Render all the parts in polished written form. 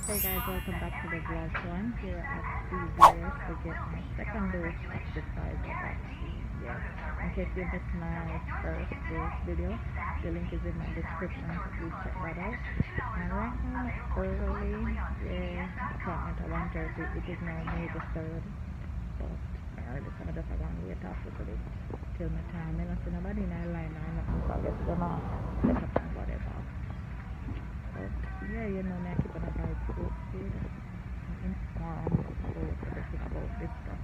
Hey guys, welcome back to the vlog. So I'm here at CVS to get my second dose of the Pfizer vaccine. Yes. In case you missed my first dose video, the link is in my description, so please check that out. And right now it's early, the appointment at 1:30. It is now May the 3rd. But early, so I'm just going to wait after a bit till my time. I don't see nobody in the line or nothing, so I guess they're not set up and whatever. But yeah, you know me, I keep on a vibe posted. And tomorrow I'm going to go everything about this stuff.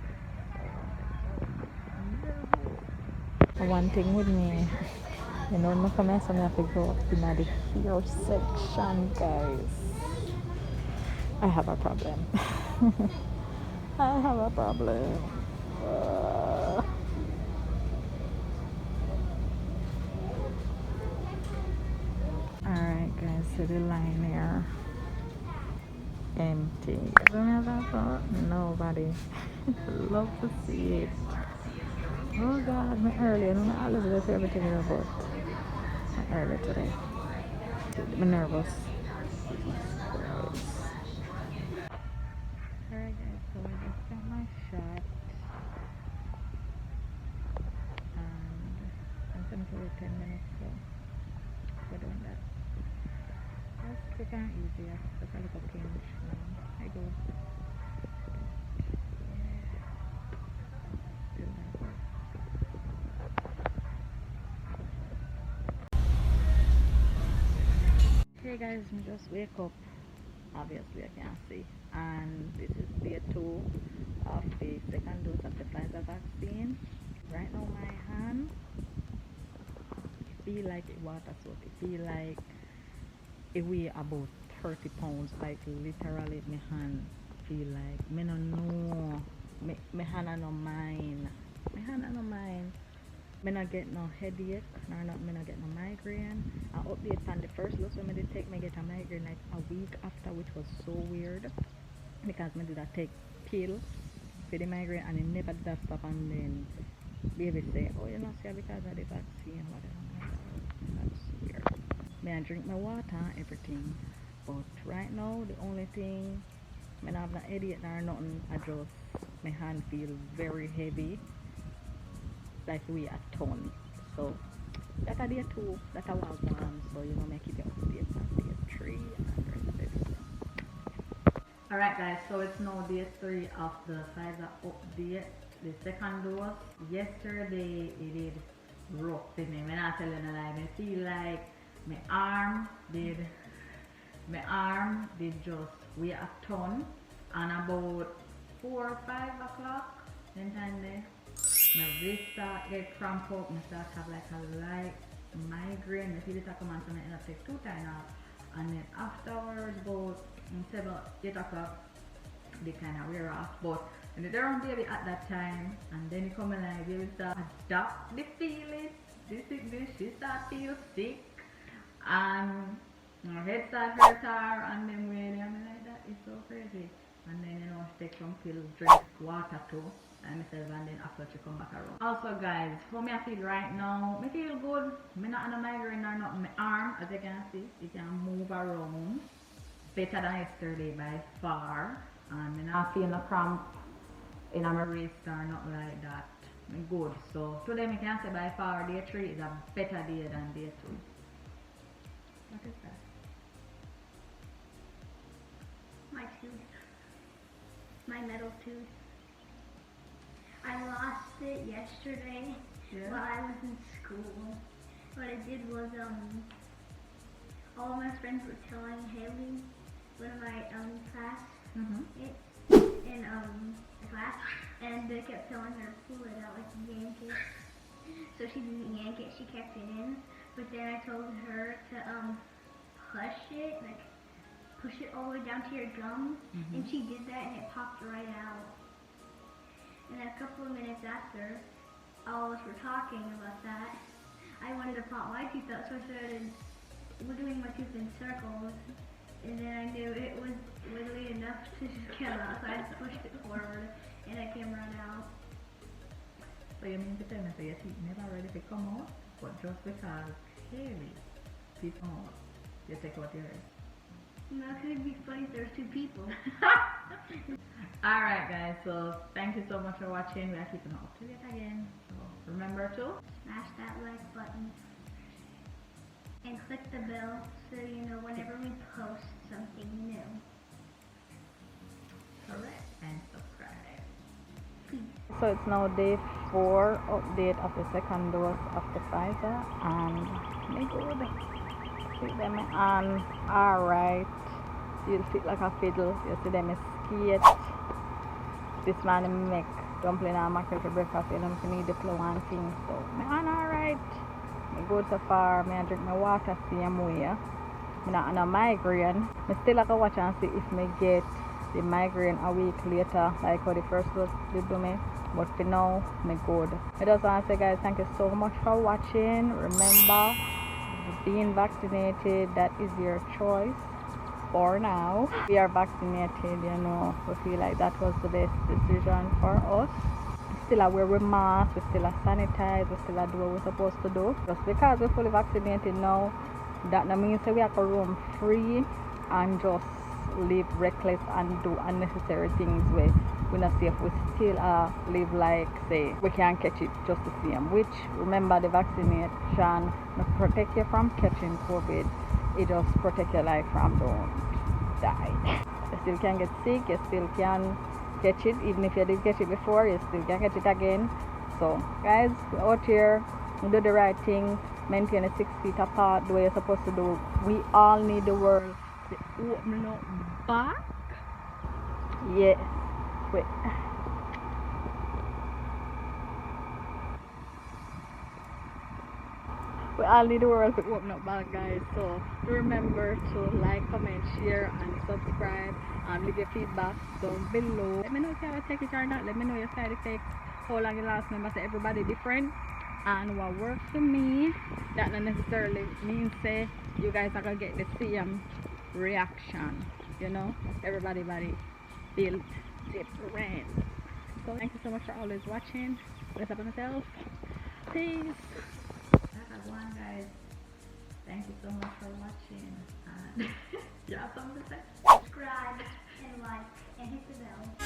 So, one thing with me, you know, when I come here, so I have to go in the hair section, guys. I have a problem. I have a problem. Uh, Alright, guys, so the line here empty. Don't have that thought? Nobody. Love to see it. Oh God, I'm early. I don't know all of this everything here, but I'm early today. I'm nervous. Alright guys, so I just got my shot and I'm gonna wait 10 minutes, so we're doing that. That's quick and easy. I took a little pinch. I go. Hey guys, I just wake up. Obviously, I can't see. And this is day 2 of the second dose of the Pfizer vaccine. Right now, my hand feel like it water soak. It feel like it weigh about 30 pounds. Like literally, my hand feel like me no know. My hand are no mine. My hand are no mine. Me not get no headache, nor not me not get no migraine. I update on the first dose when me did take, me get a migraine like a week after, which was so weird because me did a take pill for the migraine and it never did that stop. And then baby say, oh, you know, see, because of the vaccine, whatever. I'm like, oh, that's weird. Me I drink my water and everything, but right now the only thing, me not have no headache nor nothing. I just my hand feel very heavy, like we a ton. So that a day 2, that a was one. So you know, me keep you updated on day 3 and the rest of everything. Alright guys, so it's now day 3 of the Pfizer update, the second dose. Yesterday it did rough for me. When I tell you no lie, I feel like my arm did just weigh a ton, and about 4 or 5 o'clock then time there my wrist start get cramp up, I start have like a light migraine. I feel it come on, so I end up take 2 times off, and then afterwards about 7, 8 o'clock they kind of wear off. But when they around baby at that time, and then it come in like baby start adopt the feeling, this sickness, she start feel sick, and her head start hurt her, and then when I'm like that, it's so crazy. And then you know she take some pills, drink water too, and myself, and then after she come back around. Also guys, how me I feel right now, me feel good. Me not on a migraine or not. My arm, as you can see, it can move around better than yesterday by far, and me not feel no cramp in my wrist or nothing like that. Me good. So today me can say by far day 3 is a better day than day 2. What is that? My tooth. My metal tooth. I lost it yesterday while I was in school. What I did was, all my friends were telling Haley, one of my classmates in the class, and they kept telling her to pull it out, like yank it. So she didn't yank it, she kept it in. But then I told her to push it all the way down to your gums, and she did that, and it popped right out. And a couple of minutes after, all of us were talking about that, I wanted to pop my tooth out, so I started wiggling my tooth in circles, and then I knew it was wiggly enough to just come out, so I just pushed it forward, and it came right out. So you mean to tell me, so your teeth never ready to come out, but just because Haley teeth out, you take out yours? You know, it could be funny if there's two people. Alright guys, so thank you so much for watching. We are keeping up to it again. So remember to Smash that like button. And click the bell so you know whenever we post something new. correct and subscribe. Peace. So it's now day 4 update of the second dose of the Pfizer, and me good. See them on alright. You'll fit like a fiddle. You see them skate. This man make dumpling and mackerel for breakfast. You know, need the flow and things. So me on alright. Me good so far. Me drink my water same way. Me not on a migraine. Me still like to watch and see if me get the migraine a week later, like how the first dose did do me. But for now, me good. I just want to say guys, thank you so much for watching. Remember, being vaccinated, that is your choice. For now, we are vaccinated, you know, we feel like that was the best decision for us. We still wear a mask, we still sanitize, we still do what we're supposed to do. Just because we're fully vaccinated now, that means that we have to roam free and just live reckless and do unnecessary things where we're not safe. We still live like, say, we can't catch it just the same. Which, remember, the vaccination not protect you from catching COVID. It just protect your life from don't die. You still can get sick, you still can catch it. Even if you did catch it before, you still can catch it again. So guys, we're out here, do the right thing, maintain the 6 feet apart, the way you're supposed to do. We all need the world to open up back. Yeah. Wait. We all need the world to open up back, guys. So remember to like, comment, share, and subscribe, and leave your feedback down below. Let me know if you have a take it or not. Let me know your side effects, how long it lasts. Remember, say everybody different, and what works for me, that not necessarily means say you guys are gonna get the same reaction. You know, everybody body built different. So thank you so much for always watching. Bless up on yourself. Peace. One guys, thank you so much for watching, and you have something to say? Subscribe and like and hit the bell.